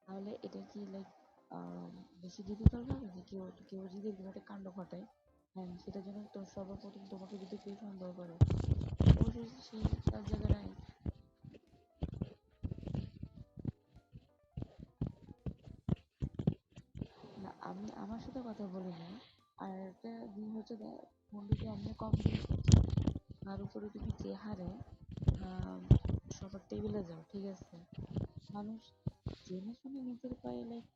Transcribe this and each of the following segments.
তাহলে এটা কি লাইক বেশি ডিফিকাল্ট হবে যে কেউ কেউ যদি এরকম একটা কাণ্ড ঘটায়, হ্যাঁ সেটার জন্য তো সর্বপ্রথম তোমাকে যদি কেউ সন্দেহ করে, অবশ্যই সেই তার জায়গাটায় না, আমি আমার সাথে কথা বলিনি। আর একটা জিনিস হচ্ছে পণ্ডিত এমনি কমপ্লেন করছে, তার উপরে তুমি যে হারে সবার টেবিলে যাও, ঠিক আছে, মানুষ জেনে শুনে নিজের পায়ে লাইক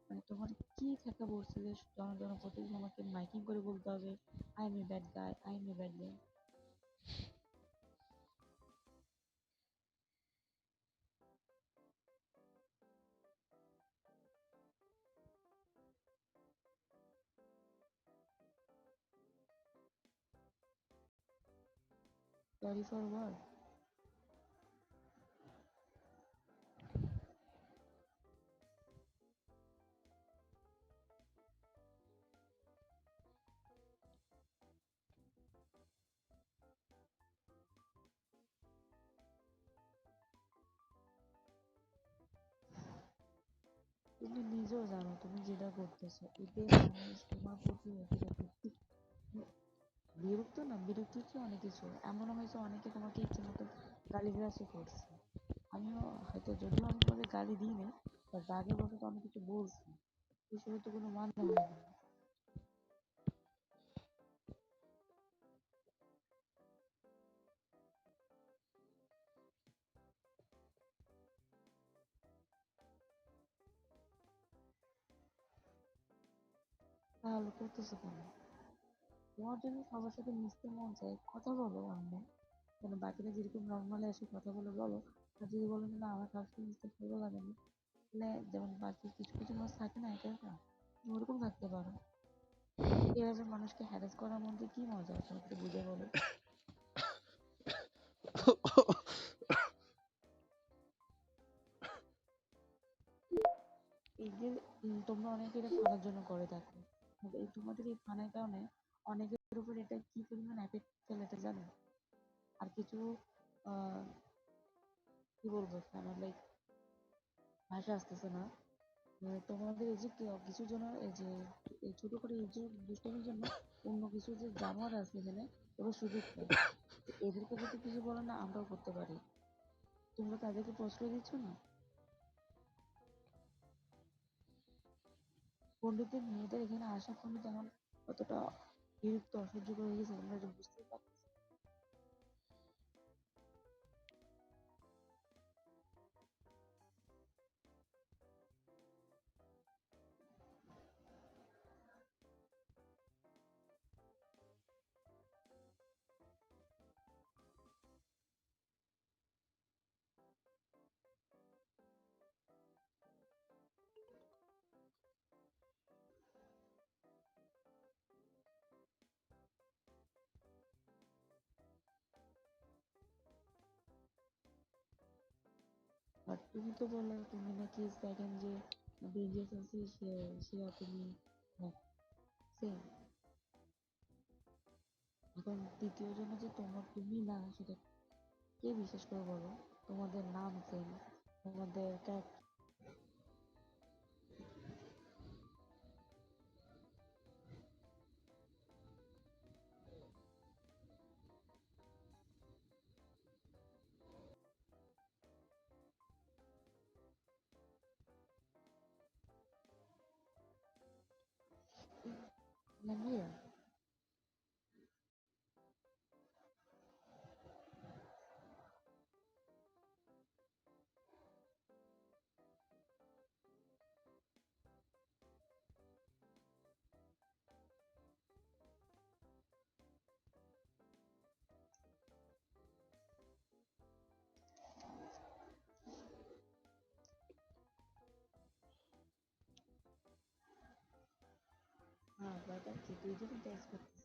মানে তোমার কি থাকা বলছে যে জনপ্রতি তোমাকে মাইকিং করে বলতে হবে I am a bad guy, I am a bad guy. Sorry for what? তুমি নিজেও জানো তুমি যেটা করতেছো এতে মানুষ তোমার প্রতি এতটা বিরক্ত, না বিরক্ত হচ্ছে অনেক কিছু, এমনও হয়েছে অনেকে তোমাকে ইচ্ছে মতো গালিগালাজও করছে। আমিও হয়তো যদিও আমি তোমাকে গালি দিই নাই, বাট রাগের বশত অনেক কিছু বলছি, এসবের তো কোনো মানে হয় না। তাহলে করতেছো কেন? তোমার যদি সবার সাথে মিশতে মন চায় কথা বলো অন্য, কেন বাকিরা যেরকম নর্মালি এসে কথা বলে বলো। আর যদি বলো যে না আমার কার সাথে মিশতে ভালো লাগে না, তাহলে যেমন বাকি কিছু কিছু মানুষ থাকে না একা একা, তুমি ওরকম থাকতে পারো। এভাবে মানুষকে হ্যারাস করার মধ্যে কি মজা আছে একটু বুঝে বলো। এই যে তোমরা অনেকে এটা ফানার জন্য করে থাকো, এই তোমাদের এই ফানের কারণে অনেকের উপর এটা কি পরিমাণ এফেক্ট ফেলে এটা জানো। আর কিছু আহ কি বলবো, আমার লাইক ভাষা আসতেছে না। তোমাদের এই যে কিছু জন এই যে এই ছোট করে এই যে দুষ্টামির জন্য অন্য কিছু যে জানোয়ার আছে এখানে, ওরা সুযোগ পায়। তো এদেরকে যদি কিছু বলে না আমরাও করতে পারি, তোমরা তাদেরকে প্রশ্রয় দিচ্ছ না। পণ্ডিতের মেয়েদের এখানে আসা পণ্ডিত এখন কতটা বিরক্ত অসহ্য করে গেছে তোমরা এটা বুঝতেই পারছো। বাট তুমি তো বললে তুমি নাকি সেকেন্ড যে ডেঞ্জারাস আছে সে সে আর তুমি সেম। এখন তৃতীয় জনে যে তোমার তুমি না সেটা কে বিশ্বাস করে বলো? তোমাদের নাম সেম, তোমাদের ক্যারেক্টার। হ্যাঁ বাট কি দুইজনই টেস্ট করতেছে।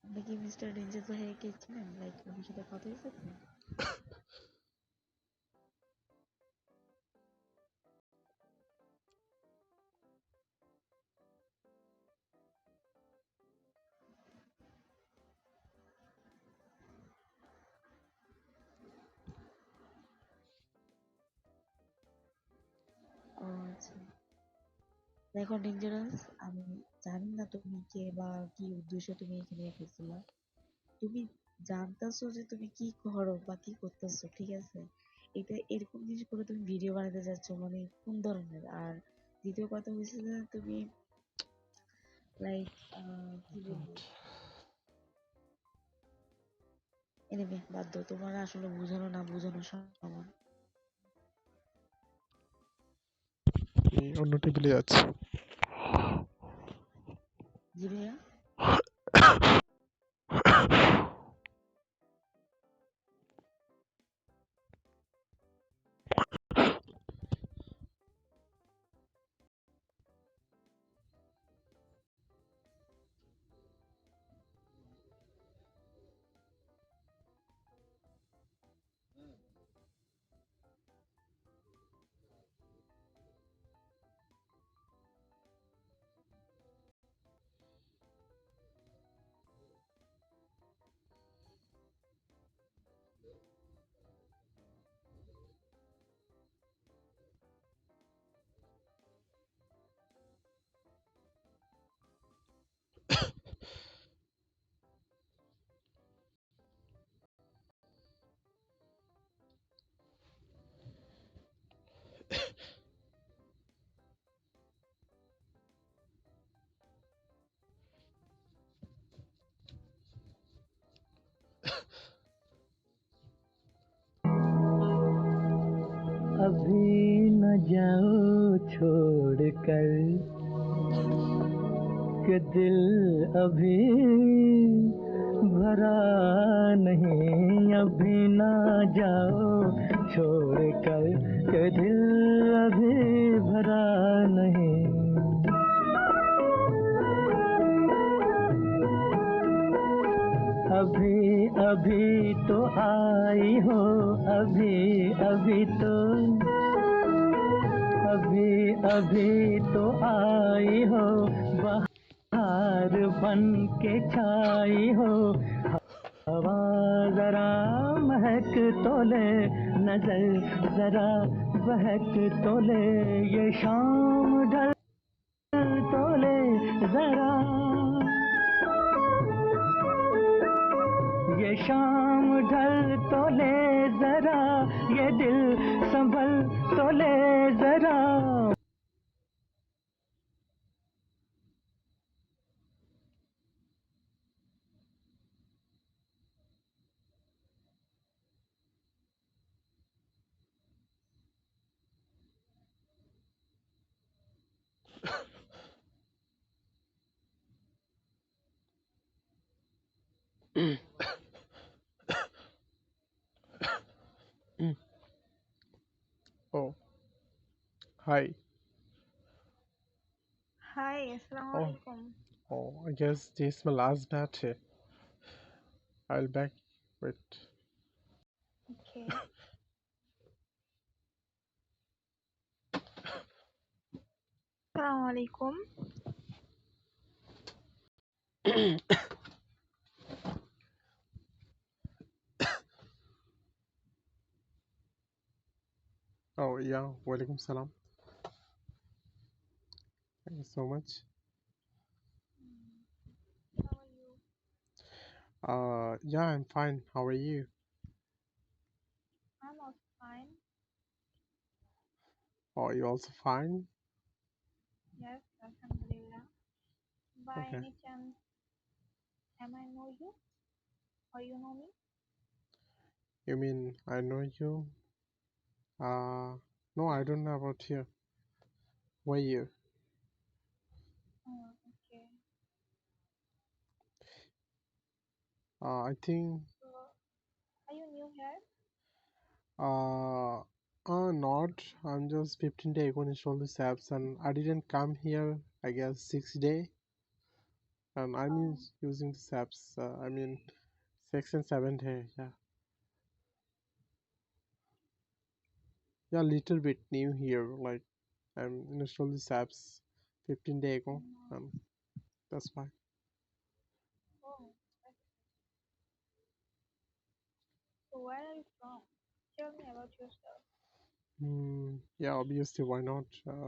আপনি কি মিস্টার ডেঞ্জার ভাইয়াকে চিনেন? লাইক ওনার সাথে কথা হয়েছে তো? দেখো ডেঞ্জারাস, আমি জানি না তুমি কে বা কি উদ্দেশ্যে তুমি এখানে এসেছিলা। তুমি জানতেছো যে তুমি কি করো বা কি করতেছো, ঠিক আছে? এটা এরকম জিনিস করে তুমি ভিডিও বানাতে যাচ্ছ, মানে কোন ধরনের? আর দ্বিতীয় কথা হয়েছে যে তুমি লাইক কি বলবো, এনিমে বাদ দাও, তোমার আসলে বোঝানো না বোঝানো সমান। এই অন্য টেবিলে যাচ্ছে। জি ভাইয়া। अभी न जाओ छोड़ कर के दिल अभी भरा नहीं, अभी न जाओ छोड़ कर के दिल अभी भरा नहीं। अभी अभी तो आई हो, अभी अभी तो, अभी अभी तो आई हो, बहार बन के छाई हो। हवा जरा महक तो ले, नजर जरा बहक तो ले, ये शाम ढल तो ले जरा, ये शाम ढल तो ले जरा, ये दिल संभल तो ले जरा। Oh, hi. Hi, Assalamu Oh, alaikum. I guess this is my last batch. I'll back. Wait. Okay. Assalamu alaikum. Oh, yeah. Walaikum salam. Thank you so much. How are you? Yeah, I'm fine. How are you? I'm also fine. Oh, you also fine? Yes, Alhamdulillah. By Okay. any chance, am I know you or you know me? You mean I know you? No, I don't know about you. Why you? Oh, okay. I think, So, are you new here? uh, not. I'm just 15 day ago installed this apps and I didn't come here, I guess, 6 day. And I'm Oh, using this apps, I mean, 6 and 7 day, yeah. Yeah, little bit new here, like, I'm installed these apps 15 day ago, and that's why. oh. So, where are you from? Tell me about yourself. Yeah, obviously, why not?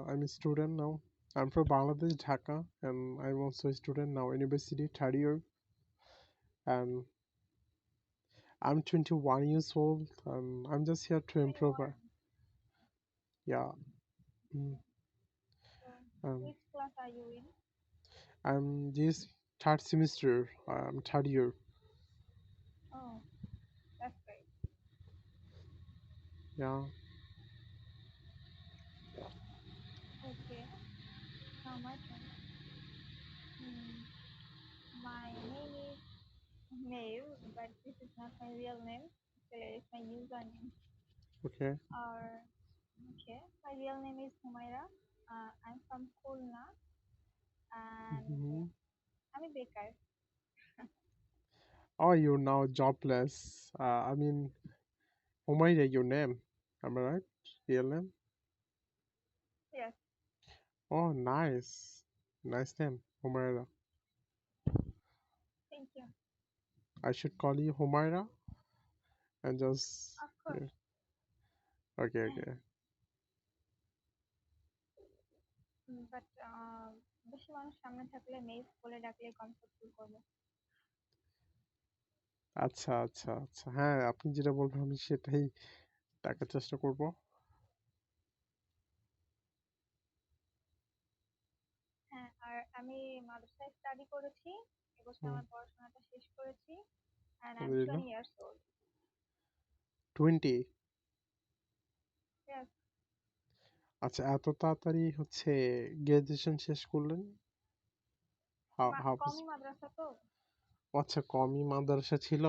I'm a student now. I'm from Bangladesh, Dhaka, and I'm also a student now, university third year, and I'm 21 years old, and I'm just here to improve. 21. Yeah, mm, So, um, which class are you in? I'm this third semester. I'm third year. Oh, that's great. Yeah. Okay, now my turn. Hmm. My name is Maeve, but this is not my real name. Actually, it's my username. Okay. Or okay, my real name is Humaira. I'm from Khulna, and Mm-hmm. I'm a baker. Oh, you're now jobless. I mean, Humayra, your name. Am I right? Real name? Yes, Oh, nice. Nice name, Humayra. thank you. I should call you Humayra and just. Of course. Yeah. Okay, okay. But বেশি মানুষ সামনে থাকলে মেভ বলে ডাকলে comfort feel করবো। আচ্ছা, আচ্ছা, আচ্ছা। হ্যাঁ, আপনি যেটা বলবেন আমি সেটাই টাকার চেষ্টা করব। হ্যাঁ, আর আমি মাদ্রাসায় স্টাডি করেছি। এবছর হুম, আমার পড়াশোনাটা শেষ করেছি। And I'm আলহামদুলিল্লাহ। 20 years old. 20। Yes, আচ্ছা, এত তাড়াতাড়ি হচ্ছে গ্রাজুয়েশন শেষ করলেন? হাউ কমই মাদ্রাসা তো। আচ্ছা, কমই মাদ্রাসা ছিল?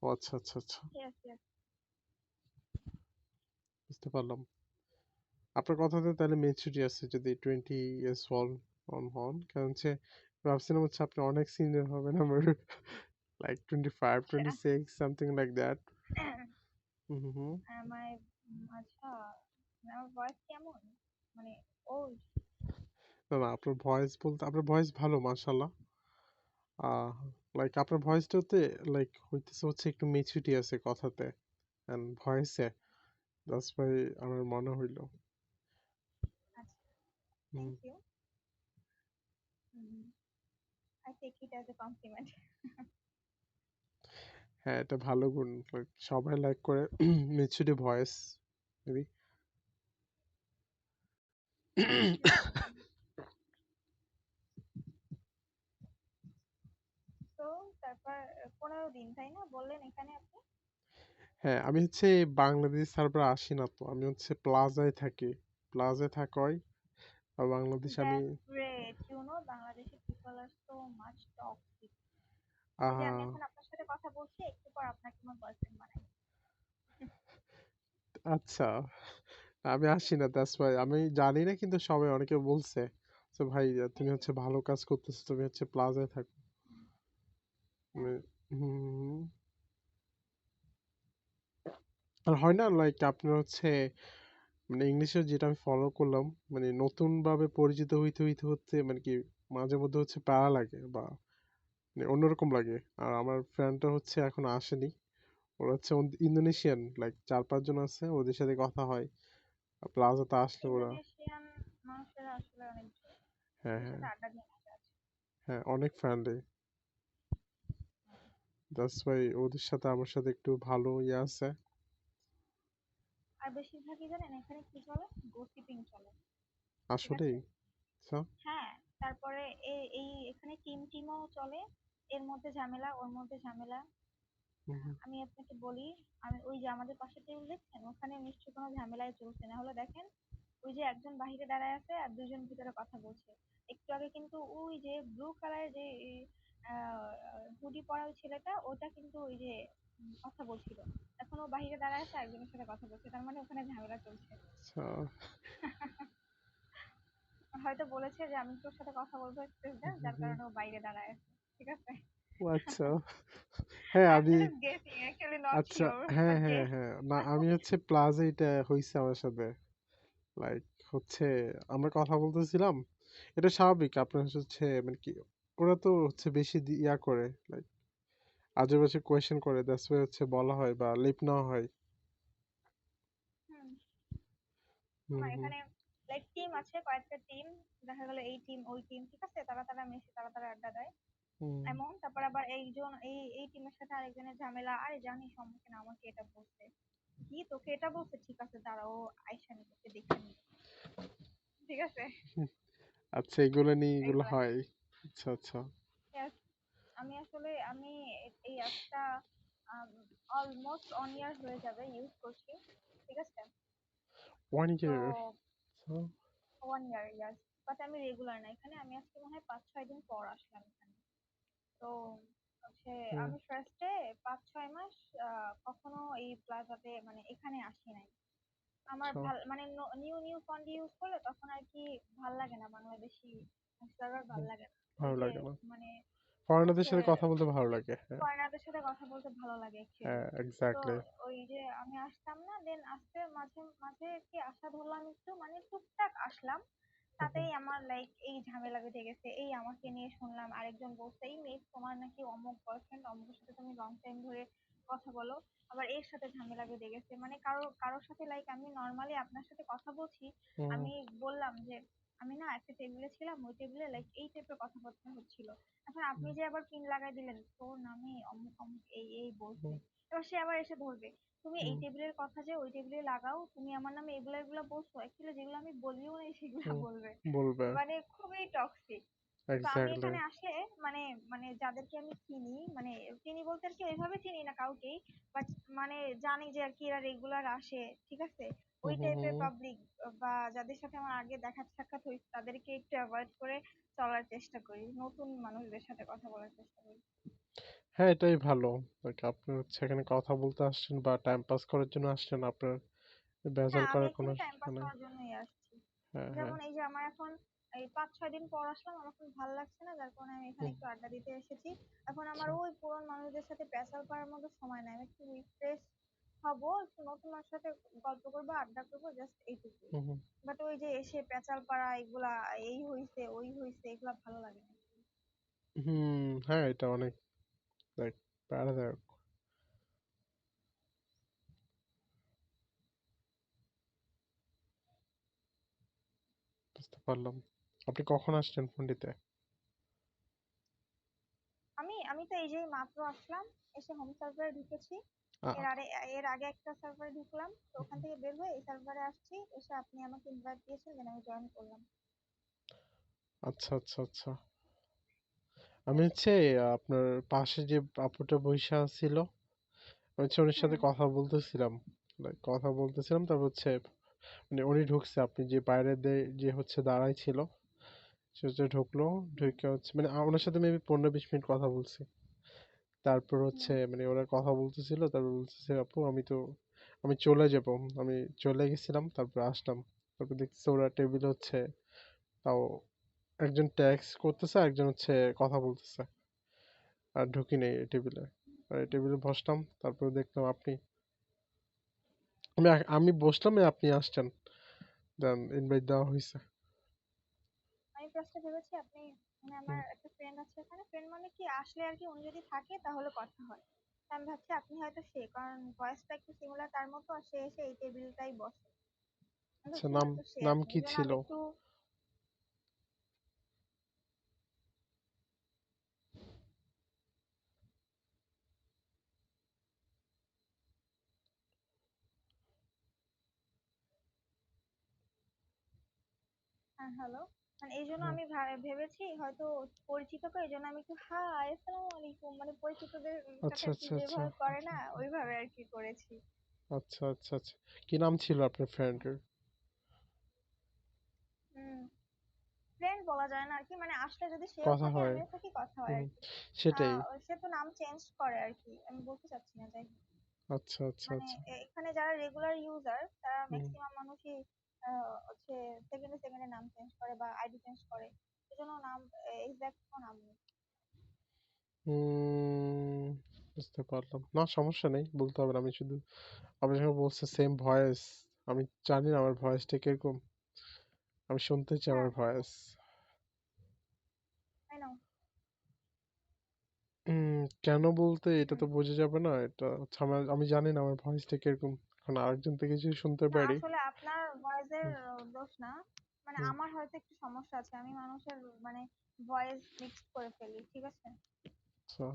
ও আচ্ছা, আচ্ছা, আচ্ছা। Yes, yes. বুঝতে পারলাম। আপনার কথাতে তাহলে ম্যাচুরিটি আছে যদি 20 ইয়ার্স হন, কারণ হচ্ছে ভাবছিলাম হচ্ছে আপনি অনেক সিনিয়র হবেন আমার লাইক 25, আচ্ছা, 26 সামথিং লাইক দ্যাট। হুম হুম হুম। আমার আচ্ছা, আমার ভয়েস কেমন? মানে ওল্ড? না না, আপনার ভয়েস বলতে আপনার ভয়েস ভালো মাশাআল্লাহ। আহ লাইক আপনার ভয়েসটাতে লাইক হইতেছে হচ্ছে একটু ম্যাচুরিটি আছে কথাতে এন্ড ভয়েসে, দ্যাটস ওয়াই আমার মনে হইলো। আচ্ছা, হুম। Thank you. I take it as a compliment. হ্যাঁ, এটা ভালো গুণ, like, সবাই লাইক করে maturity voice maybe. Thank you. তো তারপর 15 দিন তাই না বললেন এখানে আপনি? হ্যাঁ, আমি হচ্ছে বাংলাদেশ সার্ভারে আসি না তো, আমি হচ্ছে প্লাজায় থাকি। প্লাজায় থাকা হয় আর বাংলাদেশ আমি That's great. You know, Bangladeshi people are so much toxic. এই যে আমি আহ এখন আপনার সাথে কথা বলছি, একটু পর আপনাকে আমার বয়ফ্রেন্ড বানাই। আচ্ছা, আমি আসি না, দ্যাটস ওয়াই আমি জানি না, কিন্তু সবাই অনেকে বলছে তো ভাই তুমি হচ্ছে ভালো কাজ করতেছো, তুমি হচ্ছে প্লাজায় থাকো। হ্যাঁ, হুম। আর হয় না লাইক আপনার হচ্ছে মানে ইংলিশে যেটা আমি ফলো করলাম, মানে নতুন ভাবে পরিচিত হইতে হইতে হচ্ছে মানে কি মাঝে মধ্যে হচ্ছে প্যারা লাগে বা মানে অন্যরকম লাগে। আর আমার ফ্রেন্ডটা হচ্ছে এখন আসেনি, ওরা হচ্ছে ইন্দোনেশিয়ান, লাইক 4-5 জন আছে, ওদের সাথে কথা হয় প্লাজাতে আসলে ওরা। ইন্দোনেশিয়ান মানুষেরা আসলে অনেক ভালো। হ্যাঁ ওদের হ্যাঁ সাথে আড্ডা দিয়ে মজা আছে। হ্যাঁ, অনেক ফ্রেন্ডলি, দ্যাটস ওয়াই ওদের সাথে আমার সাথে একটু ভালো ইয়ে আছে। আর বেশিরভাগই জানেন এখানে কি চলে? গসিপিং চলে। ঠিক আছে? আসলেই। আচ্ছা। হ্যাঁ, তারপরে এই এখানে টিমও চলে। এর মধ্যে ঝামেলা, ওর মধ্যে ঝামেলা। হুম, আমি আপনাকে বলি, আমি ওই যে আমাদের পাশে টেবিল দেখছেন, ওখানে নিশ্চয়ই কোনো ঝামেলায় চলছে। না হলে দেখেন, ওই যে একজন বাহিরে দাঁড়ায় আছে আর দুজন ভিতরে কথা বলছে। একটু আগে কিন্তু ওই যে ব্লু কালারের যে হুডি পরা ওই ছেলেটা, ওটা কিন্তু ওই যে কথা বলছিল। এখন ও বাহিরে দাঁড়ায় আছে একজনের সাথে কথা বলছে, তার মানে ওখানে ঝামেলা চলছে। আচ্ছা। হয়তো বলেছে যে আমি তোর সাথে কথা বলবো স্পেস দে, যার হুম, কারণে ও বাইরে দাঁড়ায় আছে। ঠিক আছে? ও আচ্ছা। হ্যাঁ I'm আমি just guessing, actually not আচ্ছা, sure, হ্যাঁ but হ্যাঁ guess. হ্যাঁ, না আমি হচ্ছে প্লাজা, এটা হয়েছে আমার সাথে লাইক হচ্ছে আমরা কথা বলতেছিলাম, এটা স্বাভাবিক আপনার হচ্ছে মানে কি ওরা তো হচ্ছে বেশি ইয়া করে লাইক আজেবাজে কোয়েশ্চেন করে, দ্যাটস ওয়াই হচ্ছে বলা হয় বা লিপ নেওয়া হয়। হুম, হুম না হুম। এখানে লাইক টিম আছে, কয়েকটা টিম, দেখা গেল এই টিম ওই টিম, ঠিক আছে, তারা মিশে তারা আড্ডা দেয় হুম এমন। তারপর আবার এইজন এই টিমের সাথে আরেকজনের ঝামেলা, আরে জানি সম্মুখীন আমাকে এটা বলছে, কি তোকে এটা বলছে, ঠিক আছে দাঁড়া, ও আইসা নি তোকে দেখে নি, ঠিক আছে। হুম, আচ্ছা এগুলো নিয়ে এগুলো এগুলা হয়। আচ্ছা আচ্ছা। Yes, আমি এই অ্যাপটা অলমোস্ট 1 ইয়ার হয়ে যাবে ইউজ করছি, ঠিক আছে। 1 year? তো আচ্ছা 1 ইয়ার, ইয়াস। বাট আমি রেগুলার না এখানে, আমি আজকে মনে হয় 5-6 দিন পর আসলাম এখানে। তো হচ্ছে হুম আমি ফার্স্টে 5-6 মাস কখনো এই প্লাজাতে মানে এখানে আসি নাই। আমার আচ্ছা, ভাল মানে নিউ নিউ ফন্ট ইউজ করলে তখন আর কি ভাল লাগে না, বাংলাদেশি সার্ভার ভাল হুম, লাগে না। ওই ভালো যে লাগে না, মানে ফরেনারদের হচ্ছে সাথে কথা বলতে ভালো লাগে, হ্যাঁ। ফরেনারদের সাথে কথা বলতে ভালো লাগে অ্যাকচুয়ালি। হ্যাঁ তো এক্স্যাক্টলি। ওই যে আমি আসতাম না, দেন আসতে মাঝে মাঝে কি আসা ধরলাম একটু, মানে টুকটাক আসলাম, তাতেই আমার লাইক এই ঝামেলা বেঁধে গেছে। এই আমাকে নিয়ে শুনলাম আরেকজন বলছে, এই মেয়ে তোমার নাকি অমুক বয়ফ্রেন্ড, অমুকের সাথে তুমি লং টাইম ধরে কথা বলো, আবার এর সাথে ঝামেলা বেঁধে গেছে। মানে কারোর সাথে লাইক আমি নর্মালি আপনার সাথে কথা বলছি, হুম আমি বললাম যে আমি না একটা টেবিলে ছিলাম, ওই টেবিলে লাইক এই টাইপের কথাবার্তা হচ্ছিল। এখন আপনি হুম যে আবার পিন লাগাই দিলেন তোর নামে অমুক অমুক এই এই বলছে, হুম এবার সে আবার এসে ধরবে, তুমি এই হুম টেবিলের কথা যে ওই টেবিলে লাগাও, তুমি আমার নামে এগুলা এগুলা বলছো, অ্যাকচুয়ালি যেগুলো আমি বলিও নাই সেগুলা হুম, বলবে। বলবে। মানে খুবই টক্সিক। তো আমি এক্স্যাক্টলি। এখানে আসলে মানে মানে যাদেরকে আমি চিনি, মানে চিনি বলতে আর কি ওইভাবে চিনি না কাউকেই, বাট মানে জানি যে আর কি এরা রেগুলার আসে, ঠিক আছে, হুম ওই হুম টাইপের হুম পাবলিক বা যাদের সাথে আমার আগে দেখা সাক্ষাৎ হয়েছে তাদেরকে একটু অ্যাভয়েড করে চলার চেষ্টা করি, নতুন মানুষদের সাথে কথা বলার চেষ্টা করি। হ্যাঁ এটাই ভালো। Like আপনি হচ্ছে এখানে কথা বলতে আসছেন বা টাইম পাস করার জন্য আসছেন, আপনার ভেজাল হ্যাঁ, আমি করার কোনো এখানে টাইম পাস মানে। করার জন্যই আসছি। হ্যাঁ হ্যাঁ। যেমন এই যে আমার এখন এই 5-6 দিন পর আসলাম, আমার এখন ভালো লাগছে না, যার কারণে আমি এখানে হুম, একটু আড্ডা দিতে এসেছি। এখন আমার আচ্ছা। ওই পুরোনো মানুষদের সাথে প্যাচাল পাড়ার মতো সময় নাই, আমি একটু রিফ্রেশ হবো, একটু নতুন মানুষের সাথে গল্প করবো, আড্ডা করবো, জাস্ট এইটুকুই। হুম হুম বাট ওই যে এসে প্যাচাল পাড়া এগুলা, এই হইছে ওই হইছে, এগুলা ভালো লাগে না। হুম, হ্যাঁ এটা অনেক লাইক প্যারাদায়ক। বুঝতে পারলাম। আপনি কখন আসছেন ফোনটিতে? আমি আমি তো এই যে মাত্র আসলাম, এসে হোম সার্ভারে ঢুকেছি। আ- এর আগে এর আগে একটা সার্ভারে ঢুকলাম, তো ওখান থেকে বের হয়ে এই সার্ভারে আসছি, এসে আপনি আমাকে ইনভাইট দিয়েছেন, দেন আমি জয়েন করলাম। আচ্ছা আচ্ছা আচ্ছা। আমি হচ্ছে আপনার পাশে যে আপুটা বইসা ছিল, আমি হচ্ছে ওনার সাথে হুম কথা বলতেছিলাম। কথা বলতেছিলাম, তারপর হচ্ছে মানে উনি ঢুকছে, আপনি যে বাইরে যে হচ্ছে দাঁড়াই ছিল, সে হচ্ছে ঢুকলো। হুম ঢুকে হচ্ছে মানে ওনার সাথে মেবি 15-20 মিনিট কথা বলছি। তারপর হচ্ছে হুম মানে ওরা কথা বলতেছিল, তারপর বলতেছে আপু আমি চলে যাব। আমি চলে গেছিলাম, তারপর আসলাম। তারপর দেখতেছি ওরা টেবিল হচ্ছে, তাও একজন ট্যাক্স করতেছে, একজন হচ্ছে কথা বলতেছে। আর ঢুকি নেই এই টেবিলে। আর এই টেবিলে বসলাম, তারপর দেখলাম আপনি, আমি বসলাম আপনি আসছেন, দেন ইনভাইট দেওয়া হয়েছে। আমি ফার্স্টে ভেবেছি আপনি, মানে আমার একটা ফ্রেন্ড আছে এখানে, ফ্রেন্ড মানে কি আসলে আর কি উনি যদি থাকে তাহলে কথা হয়। তা আমি ভাবছি আপনি হয়তো সে, কারণ ভয়েসটা একটু সিমিলার তার মতো, আর সে এসে এই টেবিলটাই বসে, আমি আচ্ছা, ভাবছি নাম হয়তো সে, নাম এখন কি এই জন্য ছিল? আমি একটু হ্যাঁ হ্যালো, মানে এই জন্য হুম, আমি ভেবেছি হয়তো পরিচিত, তো এই জন্য আমি একটু হাই আসসালামু আলাইকুম, মানে পরিচিতদের সাথে আচ্ছা আর কি আচ্ছা আচ্ছা যেভাবে করে না ওইভাবে আর কি করেছি। আচ্ছা আচ্ছা আচ্ছা। কি নাম ছিল আপনার ফ্রেন্ডের? হুম, ফ্রেন্ড বলা যায় না আর কি, মানে আসলে যদি সেও কথা থাকে হয়। আমিও থাকি, কথা হয় হুম, আর কি। সেটাই। সে তো নাম চেঞ্জ করে আর কি, আমি বলতে চাচ্ছি না, যাই হোক। আচ্ছা আচ্ছা মানে আচ্ছা। এখানে যারা রেগুলার ইউজার তারা হুম ম্যাক্সিমাম মানুষই হচ্ছে সেকেন্ডে সেকেন্ডে নাম চেঞ্জ করে বা আইডি চেঞ্জ করে, এজন্য নাম এক্সাক্ট নাম নেই। হুম, বুঝতে পারলাম না, সমস্যা নেই, বলতে হবে না। আমি শুধু আপনি যখন বলছে সেম ভয়েস, আমি জানি না আমার ভয়েসটা কিরকম, আমি শুনতে চাই হ্যাঁ আমার ভয়েস। I know. কেন বলতে এটা হুম। তো বোঝা যাবে না। এটা হচ্ছে আমি জানি না আমার ভয়েসটা কিরকম। এখন আরেকজন থেকে যদি শুনতে না পারি। আসলে আপনার ভয়েসের হুম, দোষ না, মানে হুম, আমার হয়তো একটু সমস্যা আছে, আমি মানুষের মানে ভয়েস মিক্স করে ফেলি, ঠিক আছে? আচ্ছা।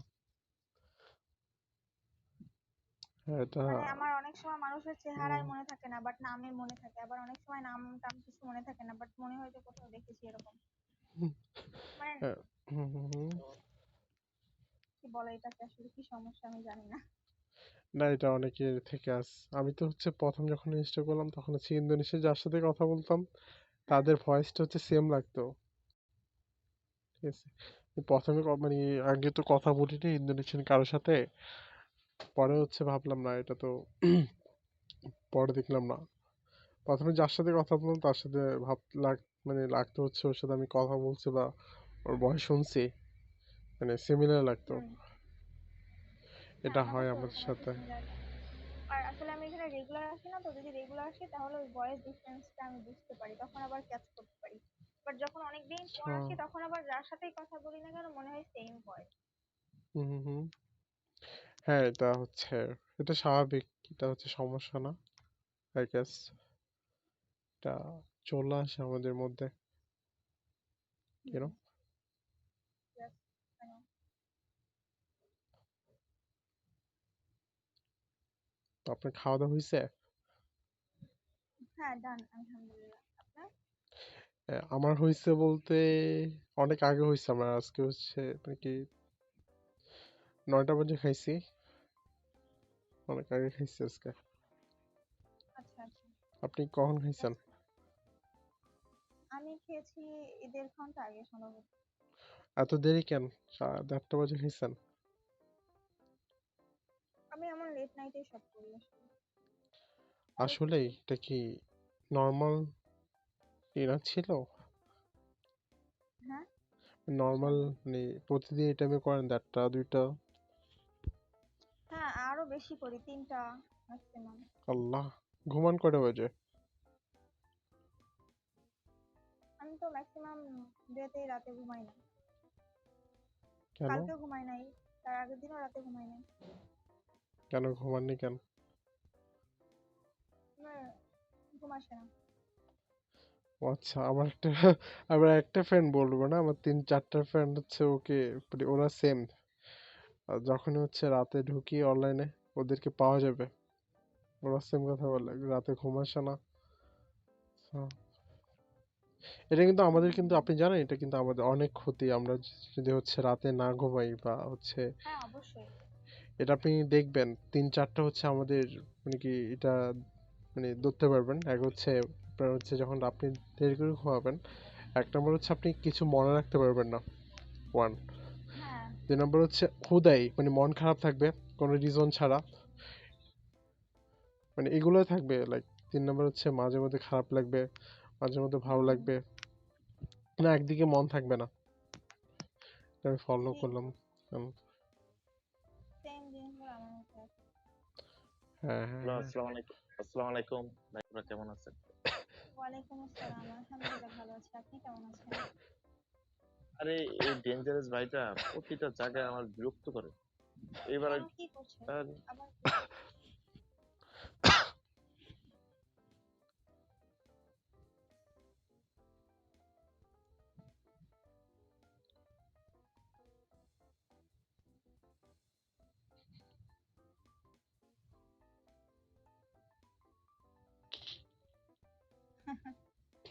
হ্যাঁ, এটা মানে আমার অনেক সময় মানুষের চেহারাই উম, মনে থাকে না বাট নামে মনে থাকে, আবার অনেক সময় নাম টাম কিছু মনে থাকে না বাট মনে হয় যে কোথাও দেখেছি এরকম। হুম, মানে হ্যাঁ, হুম, হুম, হুম। কি বলে এটাকে, আসলে কি সমস্যা আমি জানি না। না, এটা অনেকের থেকে আমি তো হচ্ছে প্রথম যখন ইনস্টল করলাম তখন হচ্ছে ইন্দোনেশিয়া যার সাথে কথা বলতাম হ্যাঁ। তাদের ভয়েসটা হচ্ছে সেম লাগতো। ঠিক আছে, প্রথমে মানে আগে তো কথা বলিনি ইন্দোনেশিয়ান কারোর সাথে। পরে হুম। হচ্ছে ভাবলাম না এটা তো পরে দেখলাম না, প্রথমে যার সাথে কথা বললাম তার সাথে মানে লাগতো হচ্ছে ওর সাথে আমি কথা বলছি বা ওর ভয়েস শুনছি, মানে সিমিলার লাগতো। হুম। হ্যাঁ এটা আমারও হয় তো আমাদের ওরকম আর কি সাথে। সিমিলার লাগে। আর আসলে আমি এখানে রেগুলার আসি না, তো যদি রেগুলার আসি তাহলে ওই ভয়েস ডিফারেন্সটা আমি বুঝতে পারি, তখন আবার ক্যাচ করতে পারি। বাট যখন অনেকদিন পর আচ্ছা। আসি তখন আবার যার সাথেই কথা বলি না কেন মনে হয় সেম ভয়েস। হুম, হুম, হুম। হ্যাঁ, এটা স্বাভাবিক। এটা হচ্ছে সমস্যা না, আই গেস। এটা চলে আসে আমাদের মধ্যে, হুম। ইউনো। Yes, I know. তো আপনার খাওয়া দাওয়া হয়েছে? হ্যাঁ ডান আলহামদুলিল্লাহ, আপনার? আমার হয়েছে বলতে অনেক আগে হয়েছে। আমার আজকে হচ্ছে নাকি 9টা বাজে খাইছি। অনেক আগে খাইছি আজকে। আচ্ছা আচ্ছা। আপনি কখন খাইছেন? That's good. আমি খেয়েছি ঈদের ঘন্টা আগে সম্ভবত। এত দেরি কেন? 1:30 বাজে খাইছেন? আমি এমন লেট নাইটে সব করি আসলে। আসলেই এটা কি নর্মাল ডিনার ছিল? হ্যাঁ নর্মাল ইনশাল্লাহ। মানে প্রতিদিন এই টাইমে করেন 1:30 2টা? হ্যাঁ আরো বেশি করি, 3টা ম্যাক্সিমাম। আল্লাহ, ঘুমান কয়টা বাজে? আমি তো ম্যাক্সিমাম ডেতেই রাতে ঘুমাই না। কেন? কালকেও ঘুমাই নাই, তার আগের দিনও রাতে ঘুমাই নাই। কেন ঘুমাননি কেন? আমার ঘুম আসে না। ও আচ্ছা, আমার একটা ফ্রেন্ড বলবো না, আমার 3 4টা ফ্রেন্ড হচ্ছে ওকে মানে ওরা সেম। যখনই হচ্ছে রাতে ঢুকি অনলাইনে ওদেরকে পাওয়া যাবে, ওরা সেম কথা হুম বলে রাতে ঘুম আসে না। So, এটা কিন্তু আমাদের কিন্তু হুম। আপনি জানেন এটা কিন্তু আমাদের অনেক ক্ষতি। আমরা যদি হচ্ছে রাতে না ঘুমাই বা হচ্ছে হ্যাঁ অবশ্যই। এটা আপনি দেখবেন 3 4টা হচ্ছে আমাদের মানে কি এটা মানে ধরতে পারবেন। এক হচ্ছে আপনার হচ্ছে যখন আপনি দেরি করে ঘুমাবেন, 1 নম্বর হচ্ছে আপনি কিছু মনে রাখতে পারবেন না, 1। হ্যাঁ 2 নম্বর হচ্ছে হুদাই মানে মন খারাপ থাকবে কোনো রিজন ছাড়া, মানে এগুলোই থাকবে লাইক। 3 নম্বর হচ্ছে মাঝে মধ্যে খারাপ লাগবে, মাঝে মধ্যে ভালো হুম। লাগবে, না একদিকে মন থাকবে না। এটা আমি ফলো জি করলাম। সেম জিনিসগুলো আমার মধ্যে আছে। হ্যাঁ, হ্যাঁ, হ্যালো, হ্যাঁ। আসসালামু আলাইকুম ভাই, আপনারা কেমন আছেন? ওয়ালাইকুম আসসালাম, আলহামদুলিল্লাহ ভালো আছি, আপনি কেমন আছেন? আরে এই ডেঞ্জারাস ভাইটা প্রতিটা জায়গায় আমার বিরক্ত করে। এবার কেন কি করছে, আর আবার কি?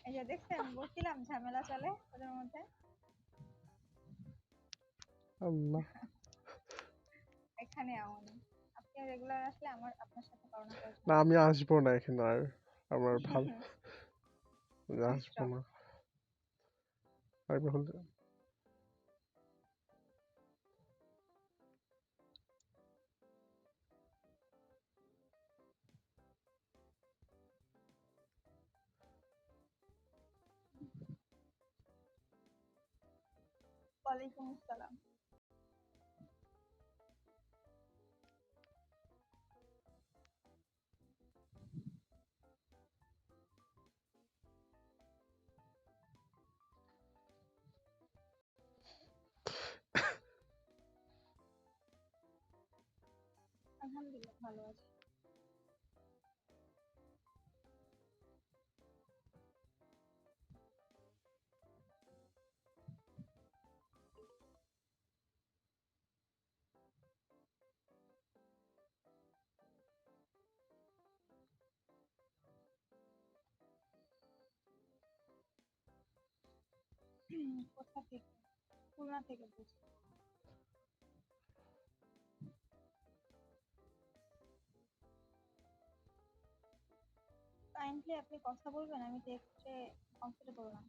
এই যে দেখছেন বলছিলাম ঝামেলা চলে ওদের মধ্যে। আল্লাহ। এখানে এমন, আপনি রেগুলার আসলে আমার আপনার সাথে কারো না কারো না, ঝামেলা আমি হবে। আসবো না এখানে আর। আমার ভালো, আমি আসবো স্টপ। না। আমি হলে ওয়ালাইকুম আসসালাম। ভালো আছি। কোথা থেকে? খুলনা থেকে বলছি। কাইন্ডলি আপনি কথা বলবেন, আমি টেক্সটে কমফোর্টেবল না।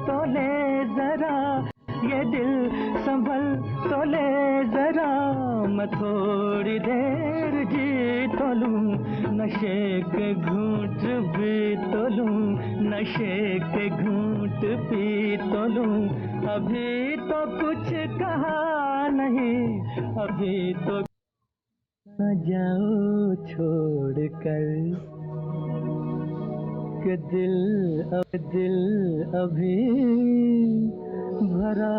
तो ले जरा ये दिल संभल तो ले जरा मैं थोड़ी देर जी तो लूं नशे के घूंट भी तो लूं नशे के घूंट पी तो लूं अभी तो कुछ कहा नहीं अभी तो न जाओ छोड़ कर कि दिल अभी भरा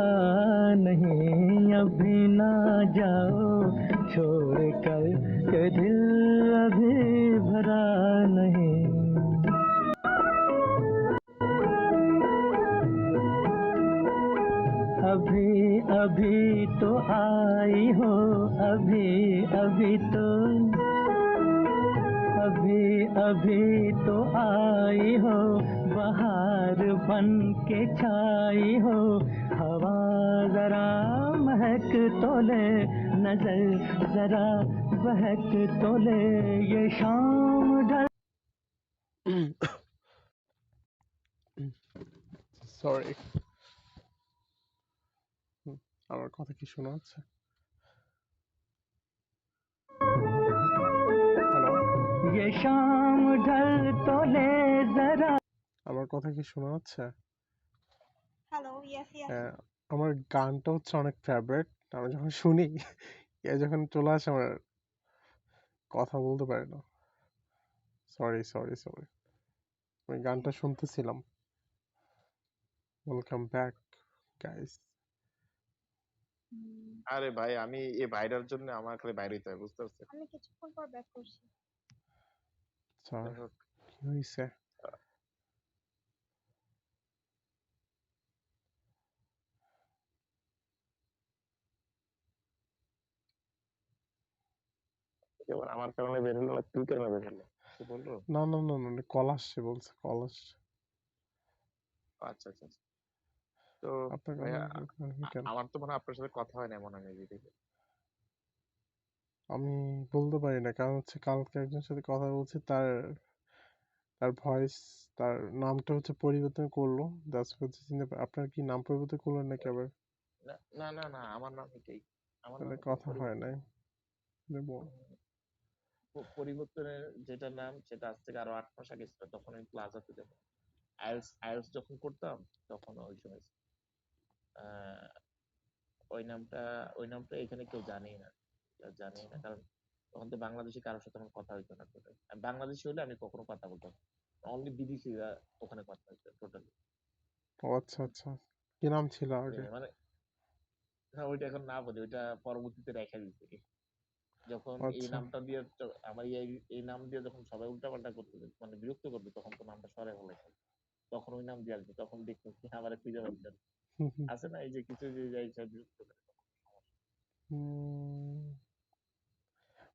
नहीं अभी ना जाओ छोड़ कर कि दिल अभी भरा नहीं अभी अभी तो आई हो अभी अभी तो अभी अभी तो आई हो बहार बन के छाई हो हवा जरा महक तो ले नजर जरा बहक तो ले ये शाम ढल সরি। আমার কথা কি শোনা যাচ্ছে? হ্যালো, ये शाम ढल तो ले जरा আমার কথা কি শোনা যাচ্ছে? Hello, yes yes. হ্যাঁ, আমার গানটা হচ্ছে অনেক ফেভারিট। আমি যখন শুনি এ যখন চলে আসে আমার কথা বলতে পারি না। Sorry sorry sorry. আমি গানটা শুনতেছিলাম। Welcome back guys. আরে ভাই, আমি এই ভাইরার জন্য আমার খালি বাইরে হইতে হয়, বুঝতে পারছেন? আমি কিছুক্ষণ পর ব্যাক করছি। স্যার যাই হোক, কি হয়েছে? এবার আমার কারণে বের হলো না, তুই কেন বের হলো? কি বললো? না না না না কল আসছে বলছে কল আসছে। আচ্ছা আচ্ছা আচ্ছা। তো আপনার ভাইয়া, কেন? আমার তো মনে হয় আপনার সাথে কথা হয় না এমন আমি দেখি। আমি বলতে পারি না কারণ হচ্ছে কালকে একজনের সাথে কথা বলছি তার তার ভয়েস তার নামটা হচ্ছে পরিবর্তন করলো। দ্যাটস হচ্ছে আপনার কি নাম পরিবর্তন করলেন নাকি আবার? না না না না, আমার নাম এটাই। আমার নাম তাহলে কোনো কথা হয় পরিবর্তন নাই। পরিবর্তনের যেটা নাম সেটা আজ থেকে আরো 8 মাস আগে ছিল, তখন আমি প্লাজাতে যাব। আইএলস আইএলস যখন করতাম তখন ওই সময় আহ, ওই নামটা এখানে কেউ জানেই না, জানেই না, কারণ তখন তো বাংলাদেশি কারোর সাথে আমার কথা হইতো না টোটাল। বাংলাদেশি হলে আমি কখনো কথা বলতাম, অনলি বিদেশিরা ওখানে কথা হইতো টোটালি। ও আচ্ছা আচ্ছা। কি নাম ছিল আগে? মানে না, ওইটা এখন না বলি, ওইটা পরবর্তীতে রেখে দিচ্ছি। যখন এই আচ্ছা নামটা দিয়ে আমার এই নাম দিয়ে যখন সবাই উল্টাপাল্টা করতে মানে বিরক্ত করবে, তখন তো নামটা সরাই ফেলাইছে। তখন ওই নাম দিয়ে আসবে, তখন দেখতেছি আমার খুঁজে পাইতেন। আছে না এই যে কিছু যে যাই সব বিরক্ত করে। হুম,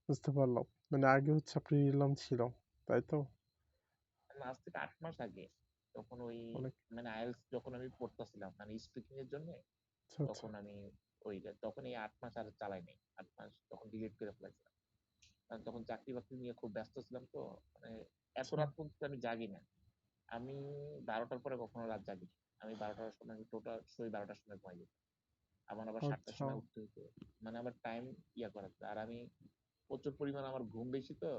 বুঝতে পারলাম। মানে আগে হচ্ছে আপনি রিয়েল নাম ছিল, তাই তো? না, আজ থেকে 8 মাস আগে, তখন ওই অনেক। মানে আইএলটিএস যখন আমি পড়তেছিলাম মানে স্পিকিং এর জন্য, আচ্ছা আচ্ছা। তখন আমি তখন এই 8 মাস আর চালাই নাই, 8 মাস তখন ডিলিট করে ফেলেছিলাম। কারণ তখন চাকরি বাকরি নিয়ে খুব ব্যস্ত ছিলাম, তো মানে এত আচ্ছা রাত পর্যন্ত আমি জাগি না। আমি 12টার পরে কখনো রাত জাগি না। আমি 12টার সময় টোটাল 12টার সময় ঘুমাই যেতাম। আমার আবার 7টার আচ্ছা। সময় উঠতে হতো, মানে আমার টাইম করা হতো। আর আমি প্রচুর পরিমাণ আমার ঘুম বেশি, তো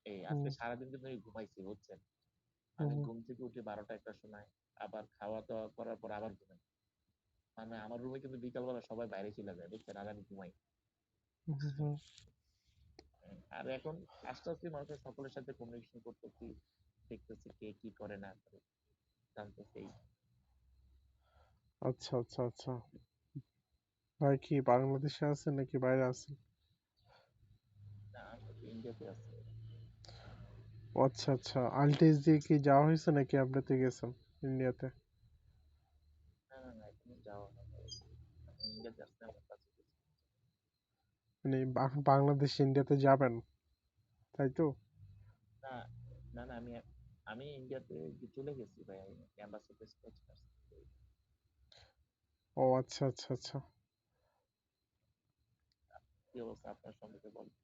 এই হুম আজকে সারাদিন কিন্তু আমি ঘুমাইছি বুঝছেন। হুম আমি হুম ঘুম থেকে উঠি 12টা 1টার সময়, আবার খাওয়া দাওয়া করার পর আবার ঘুমাই। মানে আমার রুমে কিন্তু বিকালবেলা সবাই বাইরে চলে যায় বুঝছেন, আর আমি ঘুমাই। হুম হুম হুম। আর এখন আস্তে আস্তে মানুষের সকলের সাথে কমিউনিকেশন করতেছি, দেখতেছি কে কি করে না করে, জানতেছি এই। আচ্ছা আচ্ছা আচ্ছা। ভাই কি বাংলাদেশে আছেন নাকি বাইরে আছেন? না, আমি তো ইন্ডিয়াতে আছি। ও আচ্ছা আচ্ছা, আলটিএস দিয়ে কি যাওয়া হয়েছে নাকি আপনাতে গেছেন ইন্ডিয়াতে? না না না, এখনো যাওয়া হয় নাই। আমি ইন্ডিয়াতে আসতে আমার কাছে কিছু। মানে বাংলাদেশ ইন্ডিয়াতে যাবেন, তাই তো? না না না, আমি আমি ইন্ডিয়াতে চলে গেছি ভাই, আমি অ্যাম্বাসিতে আসছি। ও আচ্ছা আচ্ছা আচ্ছা। কি অবস্থা আপনার সম্পর্কে বলেন।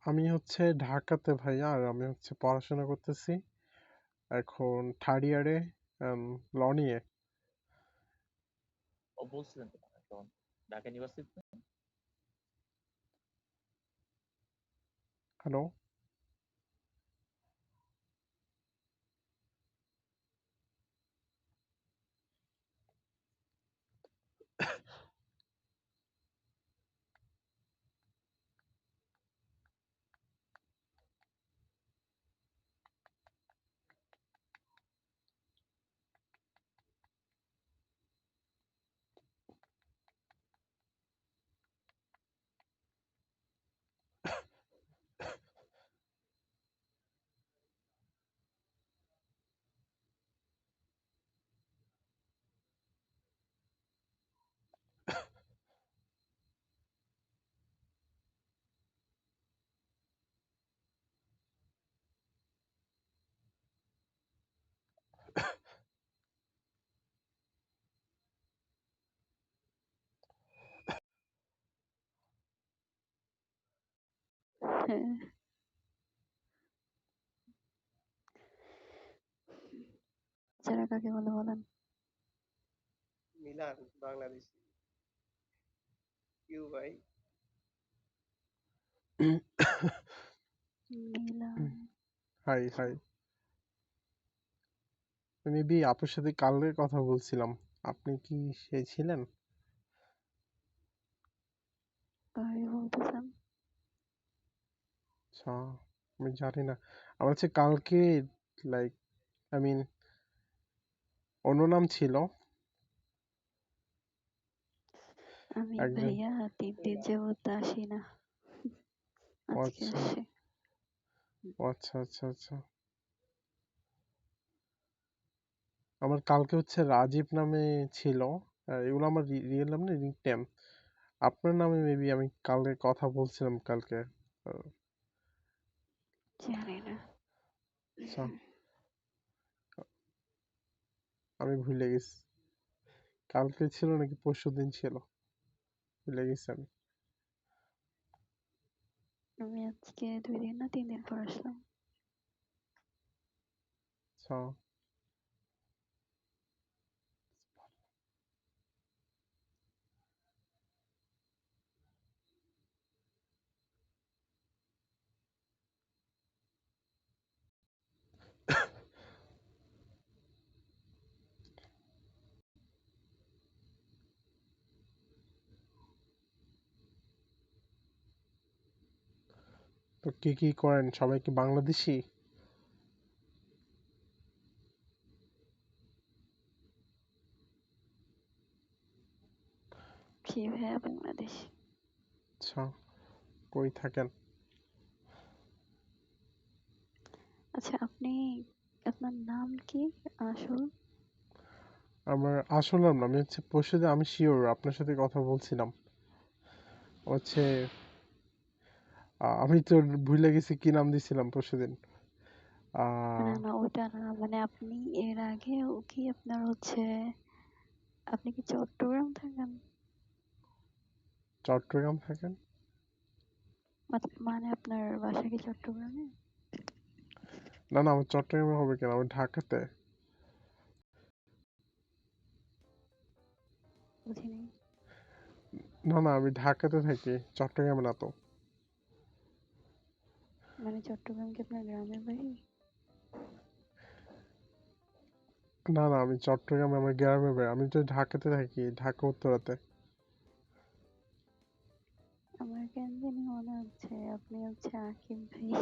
আমি হচ্ছে ঢাকাতে ভাইয়া, আর আমি হচ্ছে পড়াশোনা করতেছি এখন থার্ড ইয়ারে ল নিয়ে। ও বলছিলেন তো তখন ঢাকা ইউনিভার্সিটি। হ্যালো। হ্যাঁ, যারা কাকে বলে বলেন? মিলান বাংলাদেশি। ইউ ভাই। মিলান। হাই আচ্ছা, হাই। মেবি আপুর সাথে কালকে কথা বলছিলাম, আপনি কি সে ছিলেন? কাকে বলতেছেন? আচ্ছা, আমি জানি না। আমার হচ্ছে কালকে, লাইক, আই মিন, অন্য নাম ছিল আমি একজন। ভাইয়া 3 দিন যাবত আসি না, ও আজকে আচ্ছা। আসছি। ও আচ্ছা আচ্ছা আচ্ছা। আমার কালকে হচ্ছে রাজীব নামে ছিল। এগুলো আমার রিয়েল নাম না, নিকনেম। আপনার নামে মেবি আমি কালকে কথা বলছিলাম কালকে। আহ, জানি না। আচ্ছা, আমি ভুলে গেছি কালকে ছিল নাকি পরশুদিন ছিল, ভুলে গেছি আমি। আমি আজকে 2 দিন না 3 দিন পর আসলাম। আচ্ছা। তো কি কি করেন, সবাই কি বাংলাদেশি? জি ভাইয়া বাংলাদেশ। আচ্ছা, কই থাকেন? আচ্ছা, আপনি আপনার নাম কি আসল? আমার আসল নাম না, আমি হচ্ছে পরশুদিন, আমি শিওর আপনার সাথে কথা বলছিলাম হচ্ছে আমি তো ভুলে গেছি কি নাম দিছিলাম পরশুদিন। না আহ না ওটা না, মানে আপনি এর আগে ও কি আপনার হচ্ছে, আপনি কি চট্টগ্রাম থাকেন? চট্টগ্রাম থাকেন? মানে আপনার বাসা কি চট্টগ্রামে? না না, আমার চট্টগ্রামে হবে কেন, আমি ঢাকাতে। বুঝিনি। না না, আমি ঢাকাতে থাকি, চট্টগ্রামে না তো। মানে চট্টগ্রাম কি আপনার গ্রামের বাড়ি? না না, আমি চট্টগ্রামে আমার গ্রামের বাড়ি, আমি তো ঢাকাতে থাকি, ঢাকা উত্তরাতে। আমার কেন জানি মনে হচ্ছে আপনি হচ্ছে আকিব ভাই।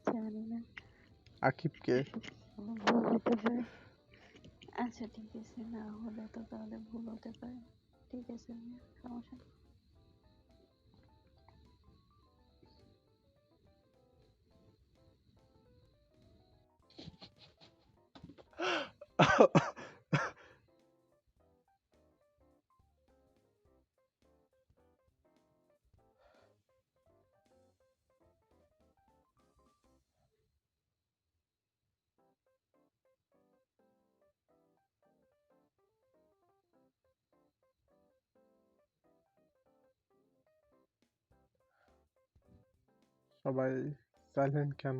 জানি না, আকিবকে? ভুল হতে পারে। আচ্ছা ঠিক আছে, না হলে তো তাহলে ভুল হতে পারে। ঠিক আছে ভাইয়া, সমস্যা নেই। সবাই সাইলেন্ট কেন?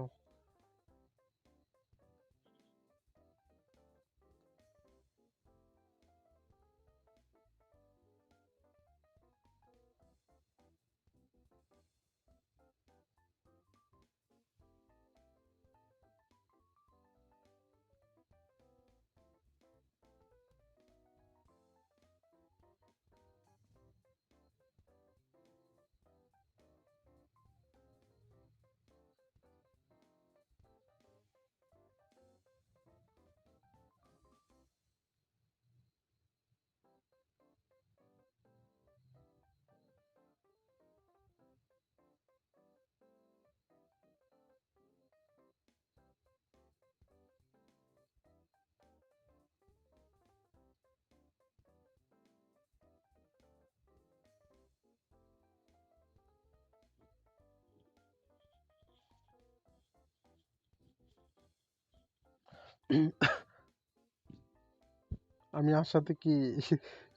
আমি আসাতে কি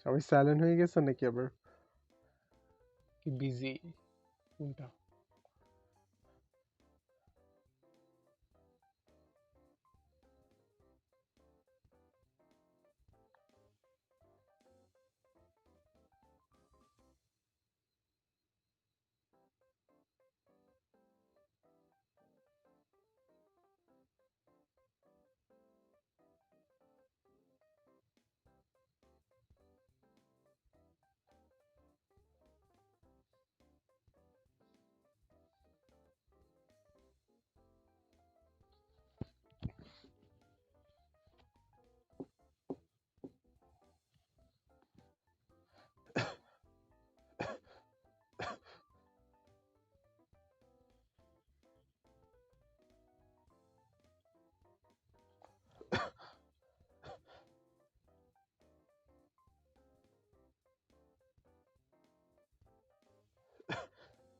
সবাই সাইলেন্ট হয়ে গেছে নাকি আবার কি বিজি কোনটা?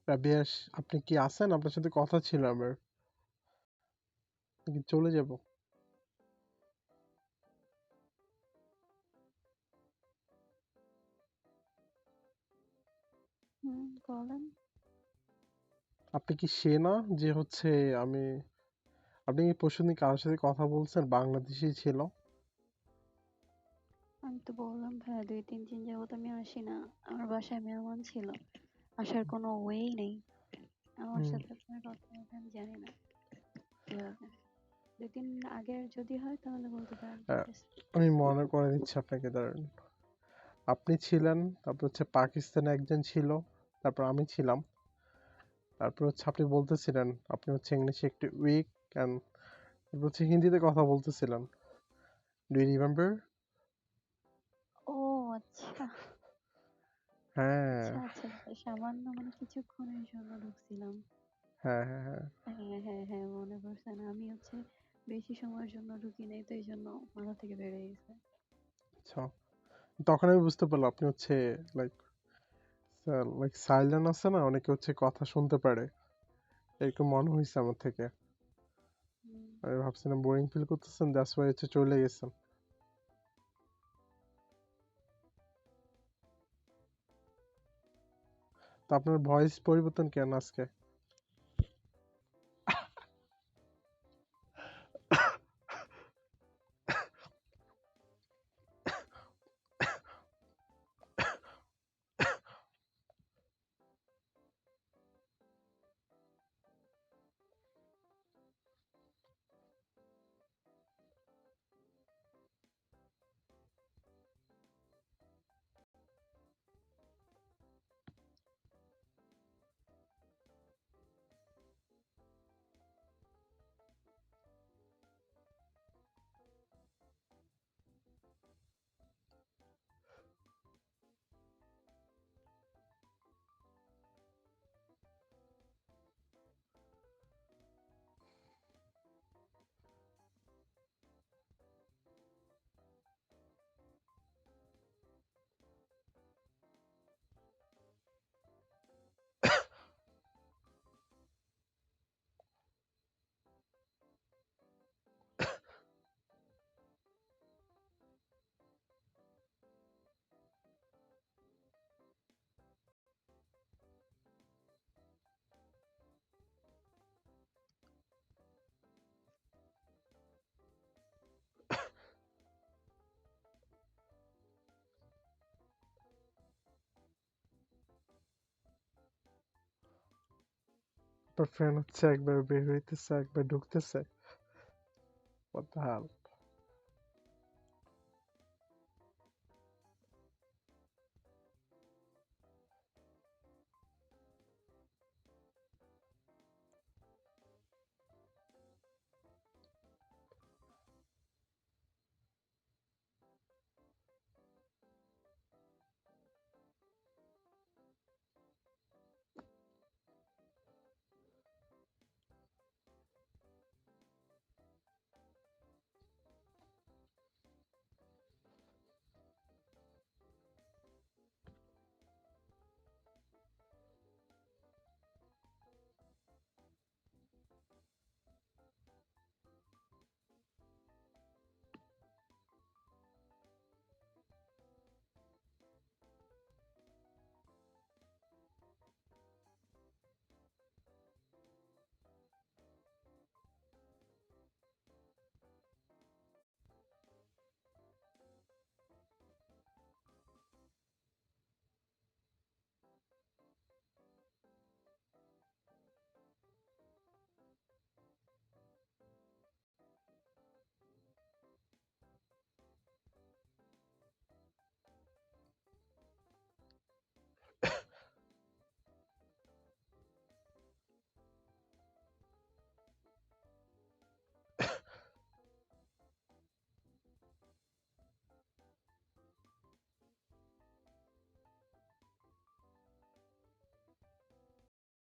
রাবিয়াস, আপনি কি আছেন? আপনার সাথে কথা ছিল আমার, নাকি চলে যাব? বলেন। আপনি কি সে না যে হচ্ছে আমি, আপনি কি পরশুদিন কারোর সাথে কথা বলছেন বাংলাদেশি ছিল? আমি তো বললাম ভাইয়া 2-3 দিন যাবত আমি আসি না। আমার বাসায় মেহমান ছিল, আসার কোনো ওয়েই নেই। আমার হুম, সাথে আপনার কথা বলতে আমি জানি না কিভাবে। 2 দিন আগের যদি হয় তাহলে বলতে পারেন, ঠিক আহ, আছে। আমি মনে করে দিচ্ছি আপনাকে, দাঁড়ান। আপনি ছিলেন, তারপর হচ্ছে পাকিস্তানে একজন ছিল, তারপর আমি ছিলাম, তারপর হচ্ছে আপনি বলতেছিলেন আপনি হচ্ছে ইংলিশে একটু উইক, অ্যান্ড তারপর হচ্ছে হিন্দিতে কথা বলতেছিলেন। Do you remember? ও আচ্ছা। হ্যাঁ আচ্ছা আচ্ছা, সামান্য মানে কিছুক্ষণের জন্য ঢুকছিলাম। হ্যাঁ, হ্যাঁ, হ্যাঁ। হ্যাঁ, হ্যাঁ, হ্যাঁ, মনে পড়ছে না। আমি হচ্ছে বেশি সময়ের জন্য ঢুকি নাই, তো এইজন্য মাথা থেকে বেরিয়ে গেছে। আচ্ছা। তখন আমি বুঝতে পারলাম আপনি হচ্ছে লাইক লাইক সাইলেন্ট আছে না, অনেকে হচ্ছে কথা শুনতে পারে। এরকম মনে হইছে আমার থেকে। হুম। আমি ভাবছিলাম বোরিং ফিল করতেছেন, দ্যাটস ওয়াই হচ্ছে চলে গেছেন। তো আপনার ভয়েস পরিবর্তন কেন আজকে? আপনার ফ্রেন্ড হচ্ছে একবার বের হইতেছে, একবার ঢুকতেছে। What the hell?